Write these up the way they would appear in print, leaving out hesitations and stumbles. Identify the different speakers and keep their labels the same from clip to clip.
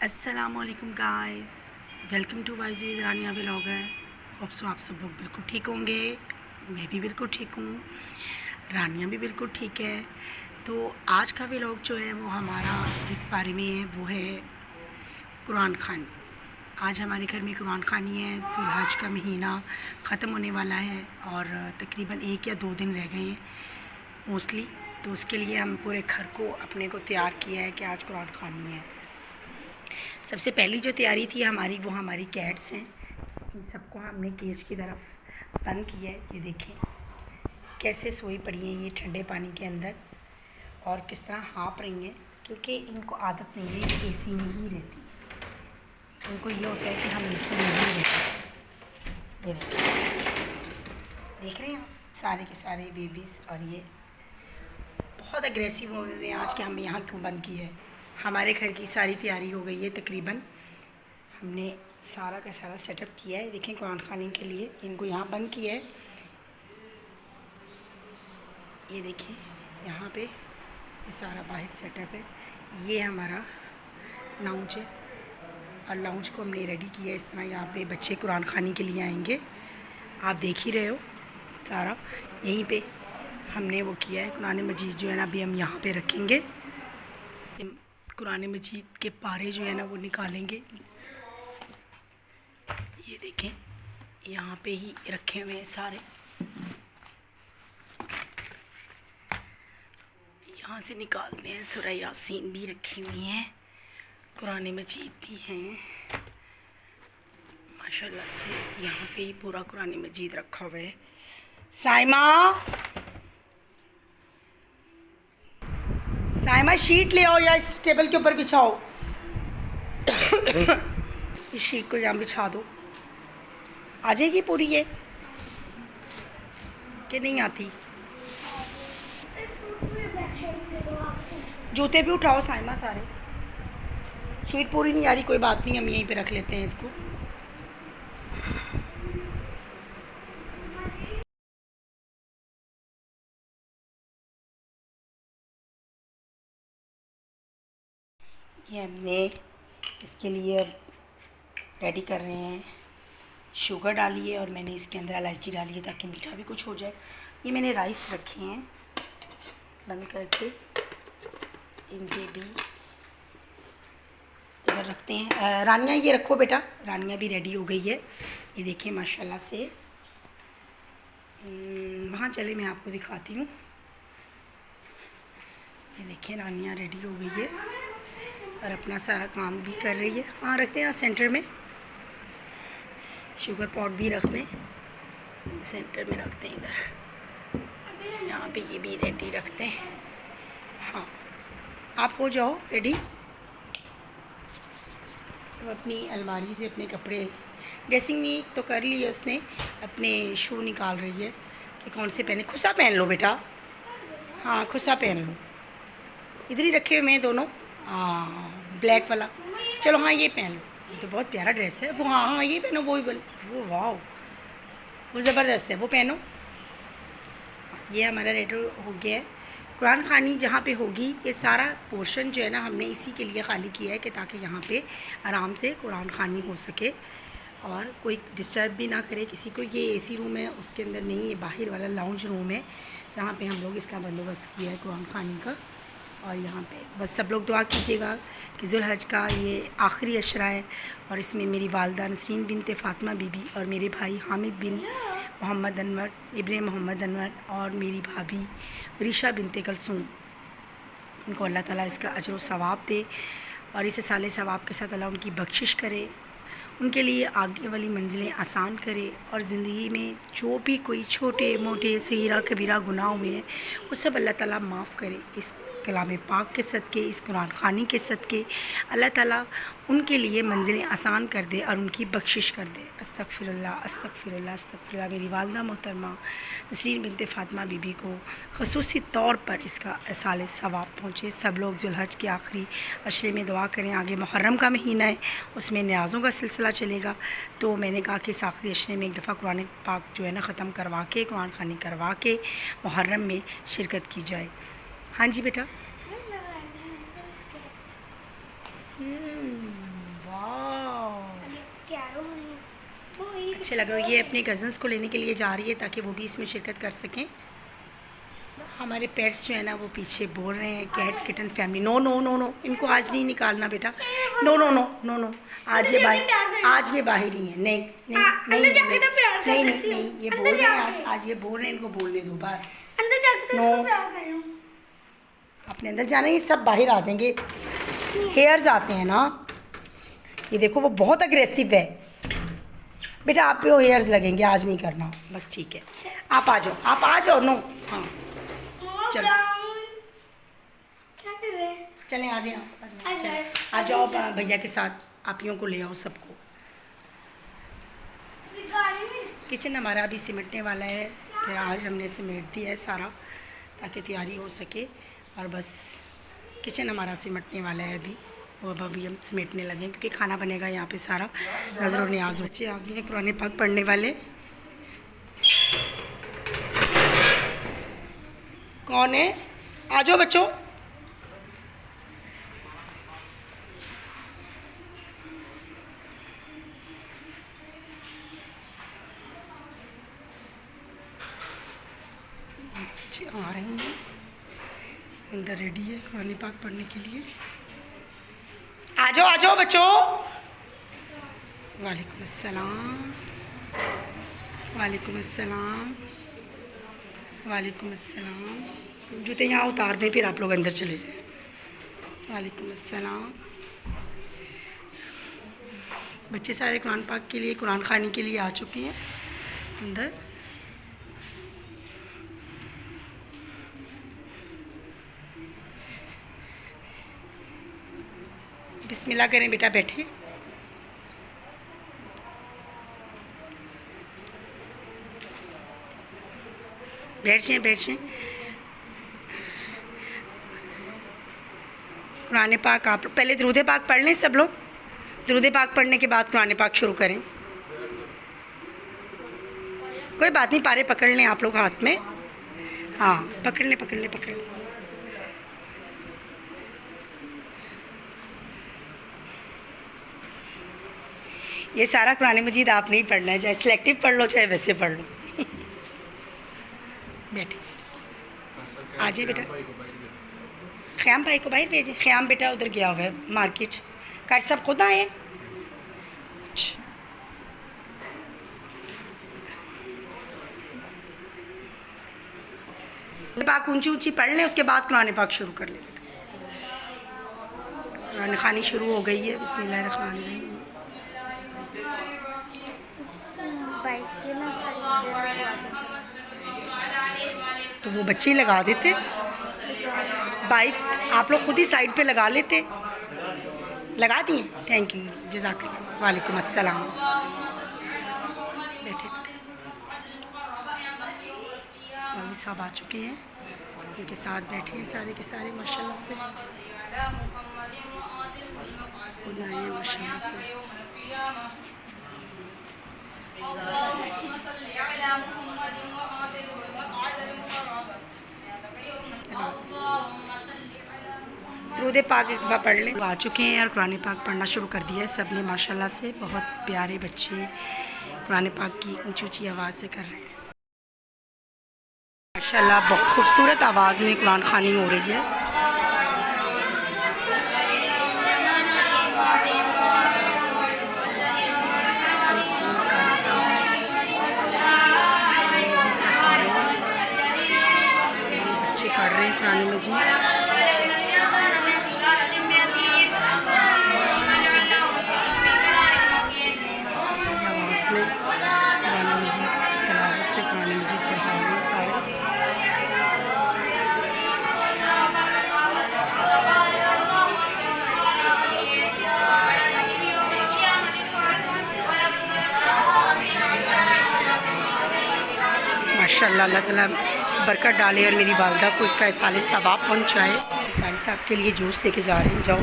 Speaker 1: अस्सलामुअलैकुम guys, welcome to wise with Rania vlogger. Hope so आप सब लोग बिल्कुल ठीक होंगे। मैं भी बिल्कुल ठीक हूँ, रानिया भी बिल्कुल ठीक है। तो आज का व्लॉग जो है वो हमारा जिस बारे में है वो है कुरान खानी। आज हमारे घर में कुरान खानी है। जुल्हज का महीना ख़त्म होने वाला है और तकरीबन 1 या 2 दिन रह गए हैं मोस्टली। तो उसके लिए हम पूरे घर को अपने को तैयार किया है कि आज कुरान खानी है। सबसे पहली जो तैयारी थी हमारी वो हमारी कैट्स हैं। इन सबको हमने केज की तरफ बंद किया है। ये देखें कैसे सोई पड़ी हैं ये ठंडे पानी के अंदर और किस तरह हाँप रही हैं, क्योंकि इनको आदत नहीं है कि एसी में ही रहती है। उनको ये होता है कि हम एसी में ही रहते हैं। ये देख रहे हैं आप सारे के सारे बेबीज़, और ये बहुत अग्रेसिव हो गए हैं आज के हम यहाँ क्यों बंद किए है। हमारे घर की सारी तैयारी हो गई है तकरीबन। हमने सारा का सारा सेटअप किया है। देखें कुरान खाने के लिए इनको यहाँ बंद किया है। ये देखिए यहाँ पे ये सारा बाहर सेटअप है। ये हमारा लाउंज है और लाउंज को हमने रेडी किया है इस तरह। यहाँ पे बच्चे कुरान खाने के लिए आएंगे, आप देख ही रहे हो। सारा यहीं पे हमने वो किया है। कुरान मजीद जो है ना अभी हम यहाँ पे रखेंगे। कुरान मजीद के पारे जो है ना वो निकालेंगे। ये देखें यहाँ पे ही रखे हुए हैं सारे। यहाँ से निकालते हैं। सूरह यासीन भी रखी हुई हैं, कुरान मजीद भी हैं माशाल्लाह से। यहाँ पे ही पूरा कुरान मजीद रखा हुआ है। साइमा शीट ले आओ या इस टेबल के ऊपर बिछाओ। इस शीट को यहाँ बिछा दो। आ जाएगी पूरी ये कि नहीं आती। जूते भी उठाओ साइमा सारे। शीट पूरी नहीं आ रही, कोई बात नहीं, हम यहीं पे रख लेते हैं इसको। ये हमने इसके लिए रेडी कर रहे हैं। शुगर डाली है और मैंने इसके अंदर इलायची डाली है ताकि मीठा भी कुछ हो जाए। ये मैंने राइस रखे हैं बंद करके, इनके भी इधर रखते हैं। रानिया ये रखो बेटा, रानिया भी रेडी हो गई है। ये देखिए माशाल्लाह से। वहाँ चले मैं आपको दिखाती हूँ। ये देखिए रानिया रेडी हो गई है और अपना सारा काम भी कर रही है। हाँ रखते हैं यहाँ सेंटर में। शुगर पॉट भी रख दें, सेंटर में रखते हैं इधर। यहाँ पे ये भी रेडी रखते हैं। हाँ आप हो जाओ रेडी। अब अपनी अलमारी से अपने कपड़े ड्रेसिंग नहीं तो कर ली है उसने, अपने शू निकाल रही है कि कौन से पहने। खुसा पहन लो बेटा, हाँ खुसा पहन लो। इधर ही रखे हुए मैं दोनों। हाँ ब्लैक वाला, चलो हाँ ये पहन लो। ये तो बहुत प्यारा ड्रेस है वो। हाँ हाँ ये पहनो, वो वो वाह वो ज़बरदस्त है, वो पहनो। ये हमारा रेडी हो गया है। कुरान खानी जहाँ पे होगी ये सारा पोर्शन जो है ना हमने इसी के लिए खाली किया है कि ताकि यहाँ पे आराम से कुरान खानी हो सके और कोई डिस्टर्ब भी ना करे किसी को। ये एसी रूम है उसके अंदर नहीं, ये बाहर वाला लाउंज रूम है जहाँ पे हम लोग इसका बंदोबस्त किया है कुरान खानी का। और यहाँ पे बस सब लोग दुआ कीजिएगा कि जुल्हज का ये आखिरी अशरा है और इसमें मेरी वालदा नसरीन बिनते फ़ातिमा बीबी और मेरे भाई हामिद बिन मोहम्मद अनवर इब्न मोहम्मद अनवर और मेरी भाभी रिशा बिनते कलसूम, उनको अल्लाह ताला इसका अजर व सवाब दे और इस साले सवाब के साथ अल्लाह उनकी बख्शिश करे, उनके लिए आगे वाली मंजिलें आसान करे और ज़िंदगी में जो भी कोई छोटे मोटे सगीरा कबीरा गुनाह हुए हैं वो सब अल्लाह ताला माफ़ करे। इस कलाम पाक के सदक़े, इस कुरान खानी के सदक़े अल्लाह ताला उनके लिए मंजिलें आसान कर दे और उनकी बख्शिश कर दे। अस्तग़फिरुल्लाह अस्तग़फिरुल्लाह अस्तग़फिरुल्लाह। मेरी वालदा मोहतरमा नसरीन बिनते फ़ातिमा बीबी को ख़ुसूसी तौर पर इसका साले सवाब पहुँचे। सब लोग जुल्हज के आखिरी अशरे में दुआ करें। आगे मुहर्रम का महीना है, उसमें न्याज़ों का सिलसिला चलेगा। तो मैंने कहा कि इस आखिरी अशरे में एक दफ़ा कुरान पाक जो है ना ख़त्म करवा के, कुरान खानी करवा के मुहर्रम में शिरकत की जाए। हाँ जी बेटा। अच्छे लग रहे हो। ये अपने कज़न्स को लेने के लिए जा रही है ताकि वो भी इसमें शिरकत कर सकें। हमारे पेट्स जो है ना वो पीछे बोल रहे हैं, cat kitten family. No no no no, इनको आज नहीं निकालना बेटा। No no no no no, आज ये बाहर ही है। नहीं नहीं नहीं नहीं नहीं नहीं, ये बोल रहे हैं आज ये बोल रहे हैं, इनको बोलने दो बस। नो, अपने अंदर जाना, ये सब बाहर आ जाएंगे। हेयर्स आते हैं ना, ये देखो वो बहुत अग्रेसिव है बेटा। आप पे वो हेयर्स लगेंगे, आज नहीं करना बस, ठीक है। आप आ जाओ, आप आ जाओ। नो, हाँ चलो,
Speaker 2: क्या कर रहे हैं?
Speaker 1: चलें आ जाए, आ जाओ भैया के साथ, आपियों को ले आओ सबको। किचन हमारा अभी सिमटने वाला है, फिर आज हमने सिमट दिया है सारा ताकि तैयारी हो सके। और बस किचन हमारा सिमटने वाला है अभी, वो अभी हम समेटने लगे क्योंकि खाना बनेगा यहाँ पे सारा। नज़र और न्याज बच्चे आ गए हैं कुरान पाक पढ़ने वाले। कौन है? आ जाओ बच्चों। बच्चे आ रहे हैं, अंदर रेडी है कुरान पाक पढ़ने के लिए। आ जाओ बच्चों। वालेकुम अस्सलाम, वालेकुम अस्सलाम, वालेकुम अस्सलाम। जूते यहाँ उतार दें फिर आप लोग अंदर चले जाएं। वालेकुम अस्सलाम। बच्चे सारे कुरान पाक के लिए, कुरान खाने के लिए आ चुके हैं अंदर। बिस्मिल्लाह करें बेटा, बैठे। बैठ जाएं। कुरान पाक आप पहले दरूद पाक पढ़ लें सब लोग। दरूद पाक पढ़ने के बाद कुरान पाक शुरू करें। कोई बात नहीं, पारे पकड़ लें आप लोग हाथ में। हाँ पकड़ लें। ये सारा कुरान मजीद आप नहीं पढ़ना है, चाहे सिलेक्टिव पढ़ लो चाहे वैसे पढ़ लो। बैठे आ जाइए बेटा। ख़याम भाई को बाहर भेजें। ख़याम बेटा उधर गया हुआ है मार्केट। कार सब खुद आए। पाक ऊंची पढ़ लें, उसके बाद कुरान पाक शुरू कर लें। कुरान खानी शुरू हो गई है। बिस्मिल्लाहिर्रहमानिर्रहीम। तो वो बच्चे ही लगा देते बाइक, आप लोग खुद ही साइड पे लगा लेते। लगा दिए, थैंक यू, जज़ाकल्लाह। वालेकुम अस्सलाम। बैठे मौलवी साहब आ चुके हैं, उनके साथ बैठे हैं सारे के सारे माशाल्लाह से। खुद आए हैं माशाल्लाह से। दरूद पाक एक दफ़ा पढ़ लें। आ चुके हैं और कुरान पाक पढ़ना शुरू कर दिया है सब ने माशाल्लाह से। बहुत प्यारे बच्चे कुरान पाक की ऊंची आवाज़ से कर रहे हैं माशाल्लाह। बहुत खूबसूरत आवाज़ में कुरान खानी हो रही है। बच्चे पढ़ रहे हैं कुरान मजीद। माशाल्लाह अल्लाह ताला बरकत डाले और मेरी वालदा को इसका इसाले सवाब पहुँचाए। कारी साहब के लिए जूस लेके जा रहे हैं, जाओ।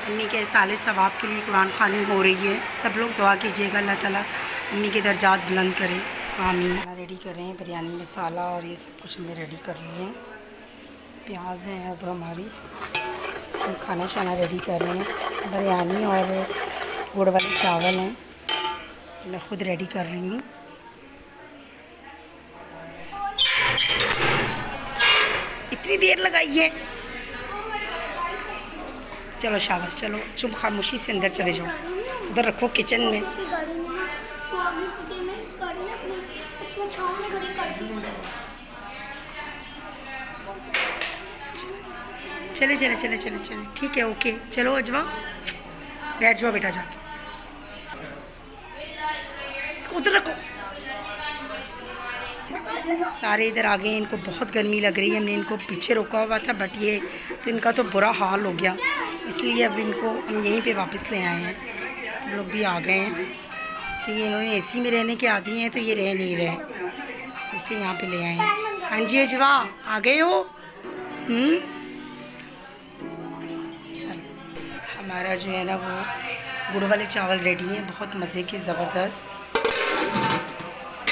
Speaker 1: अम्मी के इसाले सवाब के लिए कुरान खानी हो रही है। सब लोग दुआ कीजिएगा अल्लाह ताला अम्मी के दर्जात बुलंद करें। आमीन। रेडी कर रहे हैं बिरयानी मसाला और ये सब कुछ हमने रेडी कर लिए हैं। प्याज हैं अब हमारी, हम खाना शाना रेडी कर रहे हैं। बिरयानी और गुड़ वाले चावल हैं, मैं ख़ुद रेडी कर रही हूँ। इतनी देर लगाई है? चलो शाबाश, चलो चुप खामोशी से अंदर चले जाओ, उधर रखो किचन में। चले चले चले चले चले, ठीक है, ओके, चलो अजवा बैठ जाओ बेटा जाके, इसको उधर रखो। सारे इधर आ गए, इनको बहुत गर्मी लग रही है, हमने इनको पीछे रोका हुआ था बट ये तो इनका तो बुरा हाल हो गया, इसलिए अब इनको हम यहीं पे वापस ले आए हैं। तो लोग भी आ गए हैं कि ये इन्होंने एसी में रहने के आदी हैं तो ये रह नहीं रहे, इसलिए यहाँ पे ले आए हैं। हाँ जी अजवा आ गए हो? हमारा जो है ना वो गुड़ वाले चावल रेडी हैं, बहुत मज़े के, ज़बरदस्त।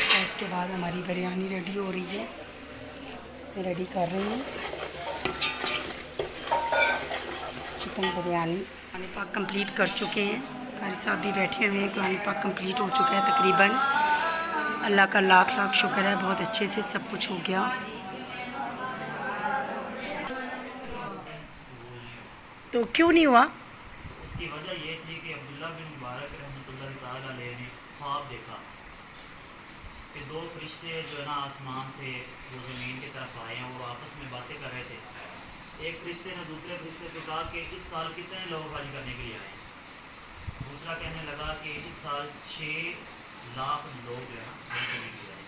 Speaker 1: और उसके बाद हमारी बिरयानी रेडी हो रही है, मैं रेडी कर रही हूँ चिकन बिरयानी। कुरान पाक कंप्लीट कर चुके हैं, कारी साहब भी बैठे हुए हैं, कुरान पाक कंप्लीट हो चुका है तकरीबन। अल्लाह का लाख लाख शुक्र है, बहुत अच्छे से सब कुछ हो गया। तो क्यों नहीं हुआ?
Speaker 2: उसकी वजह ये थी कि अब्दुल्ला बिन मुबारक रहमतुल्लाह तआला अलैह ने ख्वाब देखा कि दो फरिश्ते जो है ना आसमान से वो ज़मीन की तरफ आए हैं और आपस में बातें कर रहे थे। एक फरिश्ते ने दूसरे फरिश्ते से कहा कि इस साल कितने लोग हज करने के लिए आए हैं। दूसरा कहने लगा कि इस साल 6 लाख लोग जो है ना हज करने के लिए आए।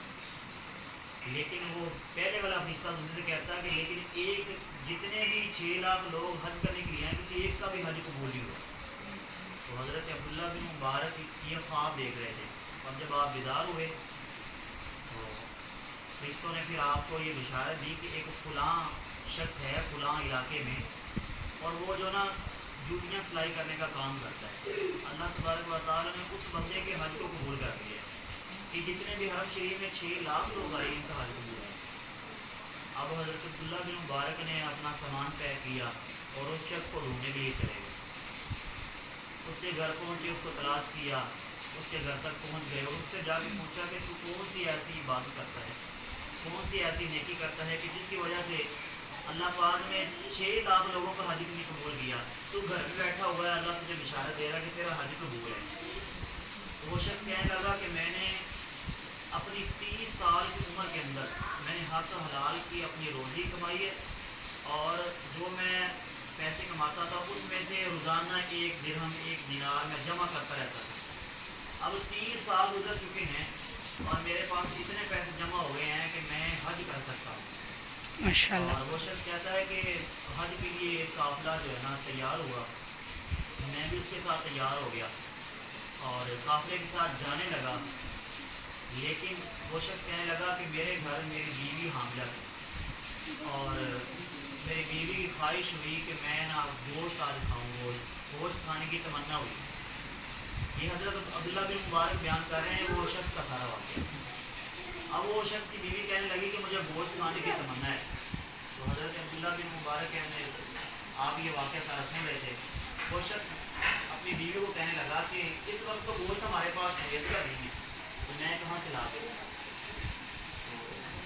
Speaker 2: लेकिन वो पहले वाला फरिश्ता दूसरे से कहता है कि लेकिन एक जितने भी 6 लाख लोग हज करने के लिए आए, किसी एक का भी हज कबूल नहीं हुआ। तो हज़रत अब्दुल्ला बिन मुबारक ये ख्वाब देख रहे थे, और जब आप बेदार हुए तो फरिश्तों ने फिर आपको ये बिशारत दी कि एक फ़लाँ शख्स है फ़लाँ इलाके में, और वो जो ना जूतियाँ सिलाई करने का काम करता है। अल्लाह तबारक व तआला ने उस बंदे के हज को कबूल कर दिया कि जितने भी हरम शरीफ में 6 लाख लोग आए, इनका हज कबूल है। अब हज़रत अब्दुल्ला बिन मुबारक ने अपना सामान पैक किया और उस शख्स को ढूंढने के लिए चले गए। उसके घर पहुँचे, उसको तलाश किया, उसके घर तक पहुँच गए और उससे जाके पूछा कि तू कौन सी ऐसी इबादत करता है, कौन सी ऐसी नेकी करता है कि जिसकी वजह से अल्लाह पाक ने 6 लाख लोगों का हज नहीं कबूल किया। तू घर पे बैठा हुआ है, अल्लाह तुझे बिशारत दे रहा है कि तेरा हज कबूल है। तो वो शख्स कहने लगा कि मैंने अपनी 30 साल की उम्र के अंदर मैंने हक हलाल की अपनी रोज़ी कमाई है, और जो मैं पैसे कमाता था उसमें से रोज़ाना 1 दिरहम 1 दिनार में जमा करता रहता था। अब 30 साल गुजर चुके हैं और मेरे पास इतने पैसे जमा हो गए हैं कि मैं हज कर सकता हूँ।
Speaker 1: माशाल्लाह।
Speaker 2: और वो शख्स कहता है कि हज के लिए एक काफ़िला जो है ना तैयार हुआ, मैं भी उसके साथ तैयार हो गया और काफ़िले के साथ जाने लगा। लेकिन वो शख्स कहने लगा कि मेरे घर मेरी बीवी हामिला थी और मेरी बीवी की ख्वाहिश हुई कि मैं ना गोश्त आज खाऊँ, गोश्त खाने की तमन्ना हुई। ये हज़रत अब्दुल्ला बिन मुबारक बयान कर रहे हैं वो शख्स का सारा वाक़या। अब वो शख्स की बीवी कहने लगी कि मुझे गोश्त खाने की तमन्ना है। तो हज़रत अब्दुल्ला बिन मुबारक कहने आप ये वाक़या सारा सुन रहे थे। वो शख्स अपनी बीवी को कहने लगा कि इस वक्त तो गोश्त हमारे पास मुयसर नहीं है, तो मैं कहाँ से ला दूँ।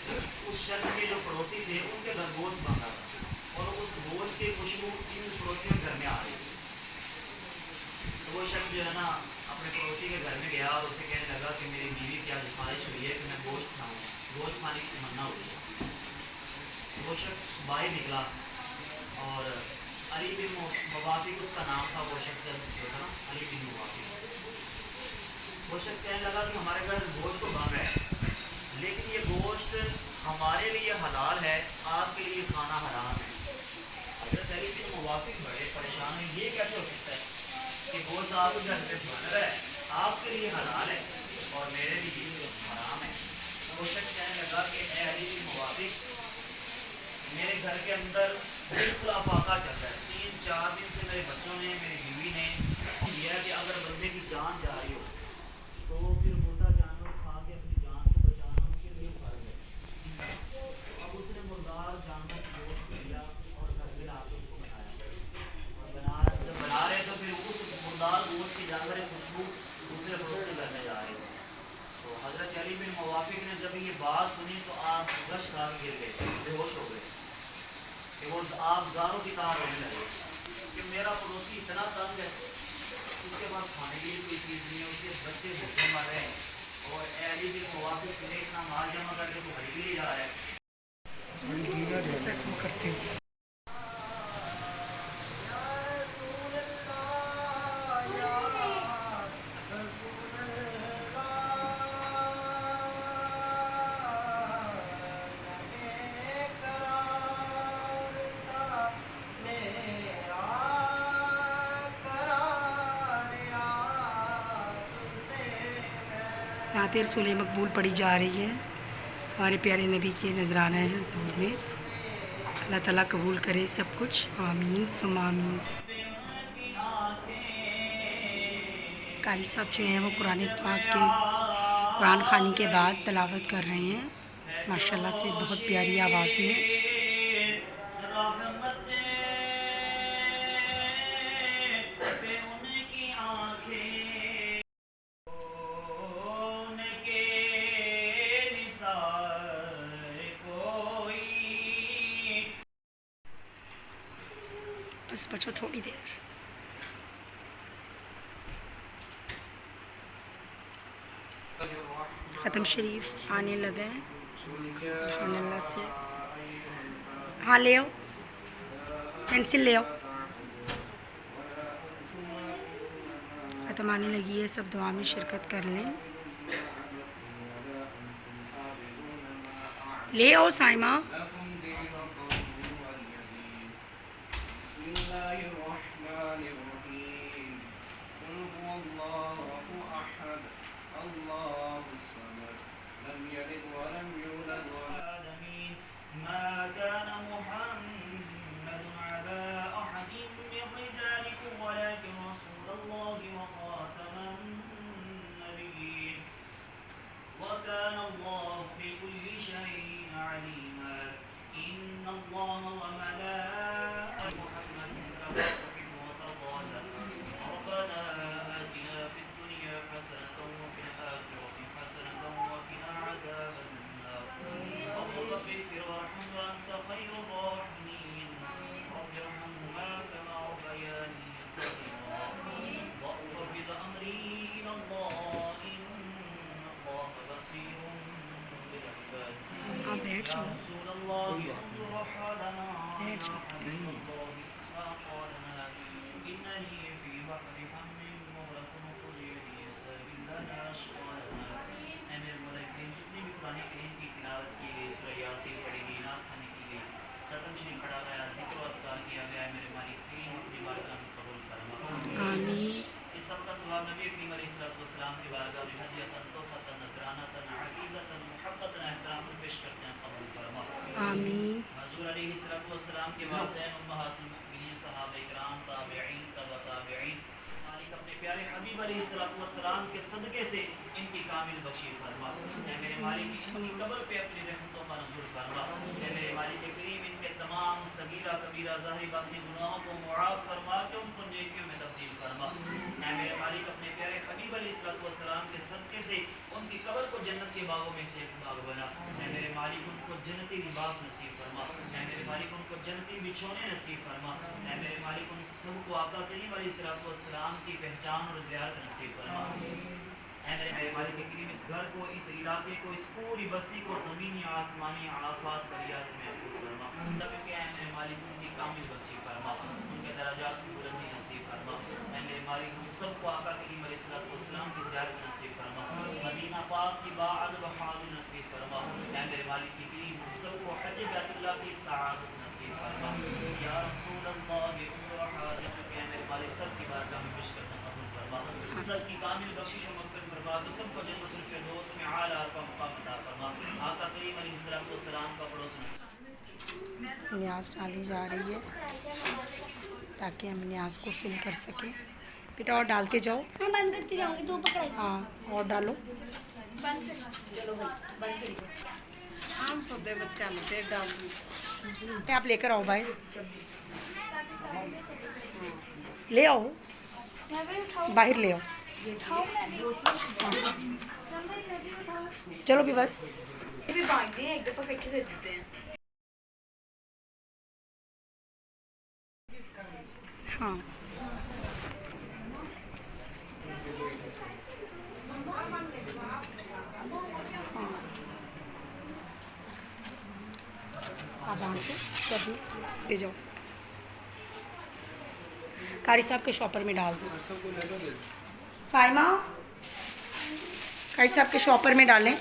Speaker 2: तो उस शख्स के जो पड़ोसी थे उनके घर गोश्त बन रहा था और उस गोश्त की खुशबू इन पड़ोसियों के घर में आ रही थी। तो वो शख्स जो है ना अपने पड़ोसी के घर में गया और उसे कहने लगा कि मेरी बीवी की आज ख्वाहिश हुई है कि मैं गोश्त खाऊँ, गोश्त खाने की तमन्ना हुई है। तो वो शख्स बाहर निकला और अली बिन मुवाफिक उसका नाम था, वो शख्स जो था ना अली बिन मुवाफिक। वो शख्स कहने लगा कि हमारे घर गोश्त तो बन रहा है, लेकिन ये गोश्त हमारे लिए हलाल है, आपके लिए खाना हराम है। हज़रत अली बिन मुवाफिक बड़े परेशान हैं, ये कैसे हो सकता है कि गोश्त आपके घर में बन रहा है, आपके लिए हलाल है और मेरे लिए हराम है। वो शख्स कहने लगा कि ए अली बिन मुवाफिक, मेरे घर के अंदर बिल्कुल आफाका चल रहा है। 3-4 दिन से मेरे बच्चों ने, मेरी बीवी ने दिया कि अगर बंदे की जान जा रही हो तो फिर मुर्दा जानवर खा के अपनी जान को बचाना उसके लिए फर्ज है। अब उसने मुर्दार जानवर की गोश्त लिया मुवाफिक ने जब ये बात सुनी तो आप गश खा के गिर गए, बेहोश हो गए कि वो आप जारों की तरह रोने लगे कि मेरा पड़ोसी इतना तंग है, उसके पास खाने के लिए कोई चीज़ नहीं है, उसके बच्चे भूखे मर रहे हैं और अली बिन मुवाफिक ने इतना माल जमा करके तो घर के लिए जा रहा है।
Speaker 1: करते हो नाते रसूल मकबूल पढ़ी जा रही है। हमारे प्यारे नबी के नजराना है हजूर में। अल्लाह ताला कबूल करे सब कुछ, आमीन सुम आमीन। कारी साहब जो हैं वो कुरान पाक के कुरान खानी के बाद तलावत कर रहे हैं माशाल्लाह से, बहुत प्यारी आवाज़ में। बस बचो थोड़ी देर। ख़त्म शरीफ आने लगे हैं सुभान से। हाँ ले आओ, पेंसिल ले आओ। ख़त्म आने लगी है, सब दुआ में शिरकत कर लें। ले आओ साइमा। आप बैठ जाओ, बैठ जाते हैं। आमीन।
Speaker 2: इस सब का सवाब नबी करीम अलैहिस्सलाम की बारगाह में हदियतन तोहफतन नजरानतन अकीदतन मुहब्बतन एहतराम पेश करते हैं, कबूल फरमा
Speaker 1: आमीन।
Speaker 2: हुजूर अलैहिस्सलाम के वालिदैन उम्महातुल मुमिनीन सहाबा इकराम ताबिईन तबा ताबिईन मालिक अपने प्यारे हबीब अलैहिस्सलाम के सदके से इनकी कामिल बख्शी फरमा। ऐ मेरे मालिक इनकी कब्र पे अपनी रहमतों का नज़ुल फरमा। ऐ मेरे मालिक करीम इनके तमाम सगीरा कबीरा ज़ाहिर बातिनी गुनाहों को मुआफ़ फरमा के उनको नेकियों में तब्दील फरमा। ऐ मेरे मालिक अपने प्यारे हबीब अलैहिस्सलाम के सदके से उनकी कब्र को जन्नत के बागों में से एक बाग बना। ऐ मेरे मालिक उनको जन्नती लिबास नसीब फरमा। ऐ मेरे मालिक उनको जन्नती बिछौने नसीब फरमा। ऐ मेरे मालिक उन सबको आका करीम अलैहिस्सलाम की पहचान और ज़ियारत नसीब फरमा। ऐ मेरे मालिक करीम इस घर को, इस इलाके को, इस पूरी बस्ती को ज़मीनी आसमानी आफात बलिया से महफूज फरमा। तब ऐ मेरे मालिक उनकी कामिल बख्शी फरमा, उनके दर्जात की बुलंदी नसीब फरमा। ऐ मेरे मालिक उन सबको आका करीम अलैहिस्सलाम की ज़ियारत नसीब फरमा, मदीना पाक की बाअद बहादुर नसीब फरमा। ऐ मेरे मालिक करीम हम सबको हज बैतुल्लाह की सआदत नसीब फरमा। या रसूल अल्लाह उम्र हाजत के मेरे मालिक सब की बारगाह में पेश करना कबूल फरमा, सब की कामिल बख्शिश और मग़फ़िरत फरमा, तो सबको जन्नतुल फिरदौस में आला का मुकाम अता फरमा। आका करीम अलैहिस्सलाम का पड़ोस नसीब।
Speaker 1: न्याज डाली जा रही है ताकि हम न्याज को फिल कर सकें। बेटा और डालते जाओ।
Speaker 3: मैं बंद करती रहूंगी, तू पकड़ाई।
Speaker 1: हाँ और डालो।
Speaker 3: बंद कर। चलो भाई बंद करिए। आम तो दे बच्चा में दे डाल।
Speaker 1: आप लेकर आओ भाई, ले आओ
Speaker 3: मैं भी उठाऊं।
Speaker 1: बाहर ले आओ। चलो भी बस।
Speaker 3: भी बांटते हैं, एक दफा इकट्ठे कर देते हैं।
Speaker 1: हाँ आप बांट के सब ले जाओ, कारी साहब के शॉपर में डाल दो। साइमा कारी साहब के शॉपर में डालें।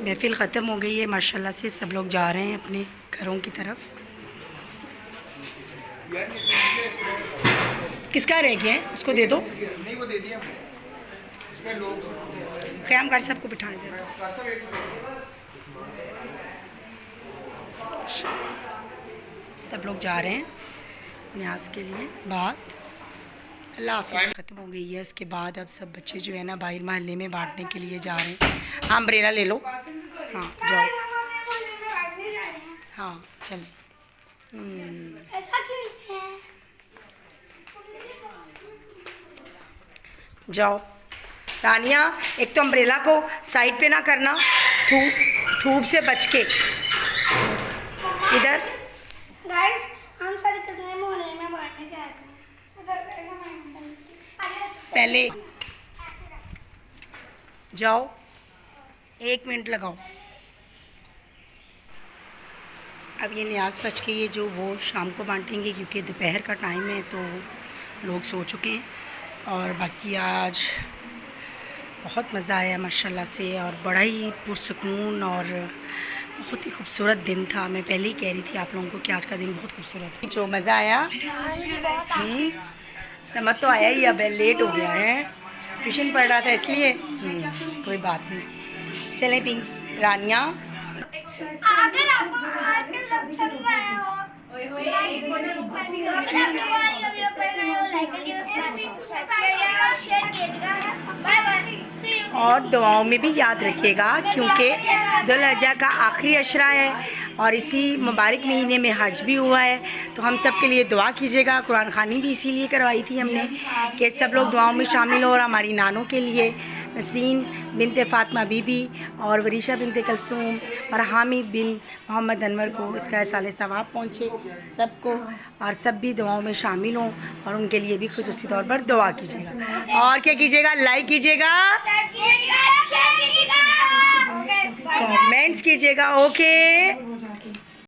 Speaker 1: महफिल ख़त्म हो गई है माशाल्लाह से, सब लोग जा रहे हैं अपने घरों की तरफ। किसका रह गया है उसको दे दो।
Speaker 4: नहीं वो दे दिया इसके लोग
Speaker 1: क़याम कारी साहब को बिठाने दे। सब लोग जा रहे हैं न्याज के लिए। बात अल्लाह हाफ़िज़ ख़त्म हो गई है। इसके बाद अब सब बच्चे जो है ना बाहर मोहल्ले में बांटने के लिए जा रहे हैं। हाँ अम्ब्रेला ले लो, हाँ जाओ, हाँ चलें। जाओ रानिया, एक तो अम्ब्रेला को साइड पे ना करना, धूप से बच के। इधर
Speaker 5: गाइस हम सारे कितने मोहल्ले में बांटने जा रहे हैं।
Speaker 1: पहले जाओ, 1 मिनट लगाओ। अब ये न्याज बच के ये जो वो शाम को बांटेंगे, क्योंकि दोपहर का टाइम है तो लोग सो चुके हैं। और बाकी आज बहुत मज़ा आया माशाल्लाह से, और बड़ा ही पुरसुकून और बहुत ही खूबसूरत दिन था। मैं पहले ही कह रही थी आप लोगों को कि आज का दिन बहुत खूबसूरत है। जो मज़ा आया समझ तो आया ही, अब लेट हो गया है, ट्यूशन पढ़ रहा था इसलिए। कोई बात नहीं, चलें पिंक रानिया।
Speaker 5: अगर आपको आज का सब पसंद आया हो, लाइक करिएगा, शेयर करिएगा। Bye bye, see you.
Speaker 1: और दुआओं में भी याद रखिएगा, क्योंकि ज़ुल्हिज्जा का आखिरी अशरा है और इसी मुबारक महीने में हज भी हुआ है, तो हम सब के लिए दुआ कीजिएगा। कुरान खानी भी इसीलिए करवाई थी हमने कि सब लोग दुआओं में शामिल हो। और हमारी नानों के लिए नसरीन बिनते फ़ातिमा बीबी और वरीशा बिनते कलसूम और हामिद बिन मोहम्मद अनवर को इसका साल सवाब पहुँचे सबको, और सब भी दुआओं में शामिल हों, और उनके लिए भी खुसूसी तौर पर दुआ कीजिएगा। और क्या कीजिएगा, लाइक कीजिएगा, कमेंट्स कीजिएगा। ओके।